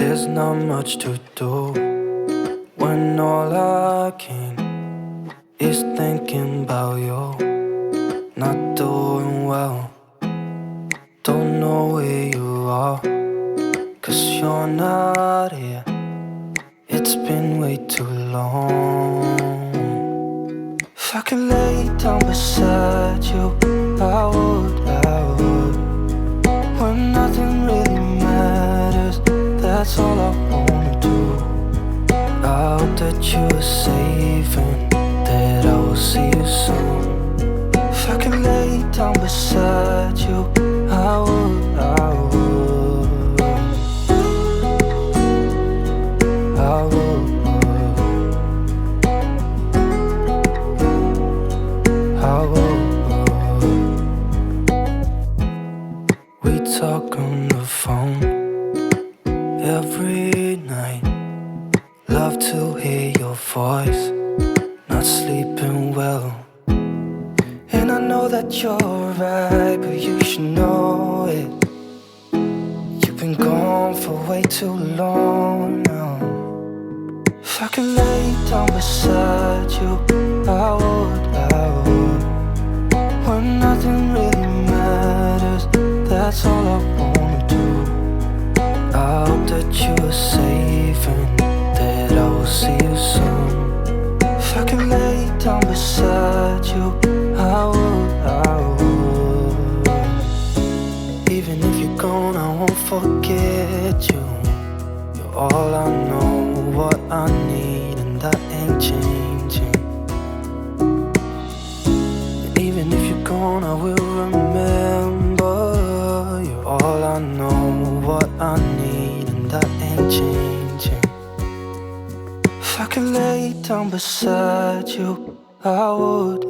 There's not much to do when all I can is thinking about you. Not doing well, don't know where you are, 'cause you're not here. It's been way too long. If I could lay down beside you, I would. When nothing really matters, that's all I wanna do. I hope that you are safe and that I will see you soon. If I could lay down beside you, I would. I would. We talk on the phone every night. Love to hear your voice. Not sleeping well, and I know that you're right, but you should know it. You've been gone for way too long now. If I could lay down beside you, I would. When nothing really matters, that's all I wanna do. I hope that you are safe and that I will see you soon. If I could lay down beside you, I would. Even if you're gone, I won't forget you. You're all I know, what I need, and that ain't changing. And even if you're gone, I will remember. You're all I know, what I need, and that ain't changing. If I could lay down beside you, I would.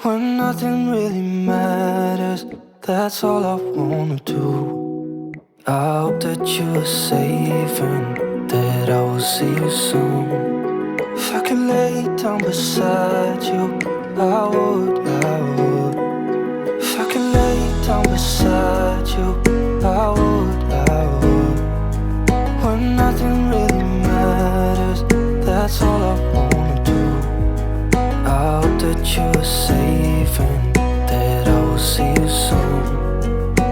When nothing really matters, that's all I wanna do. I hope that you are safe and that I will see you soon. If I could lay down beside you, I would. If I could lay down beside you, I would. When nothing really matters, that's all I wanna do. I hope that you are safe and that I will see you soon.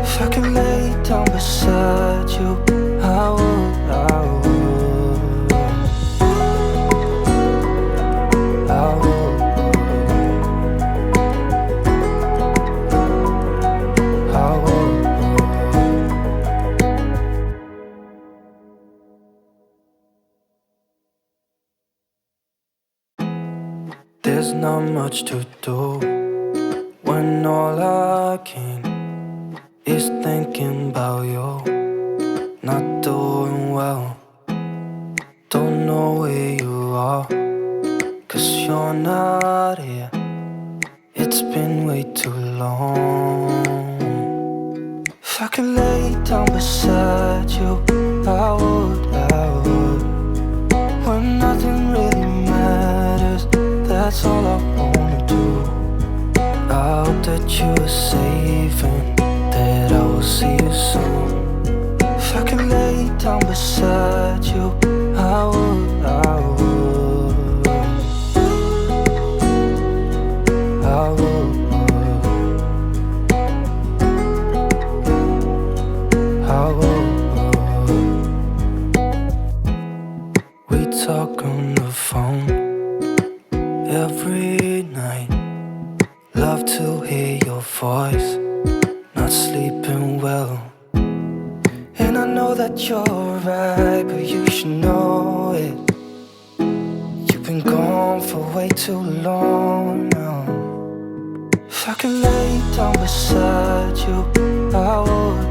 If I could lay down beside you, I would. There's not much to do when all I can is thinking about you. Not doing well, don't know where you are, 'cause you're not here. It's been way too long. If I could lay down beside you, I would. When nothing really matters, that's all I wanna do. I hope that you are safe and that I will see you soon. If I could lay down beside you, I would. We talk on the phone every night. Love to hear your voice. Not sleeping well, and I know that you're right, but you should know it. You've been gone for way too long now. If I could lay down beside you, I would.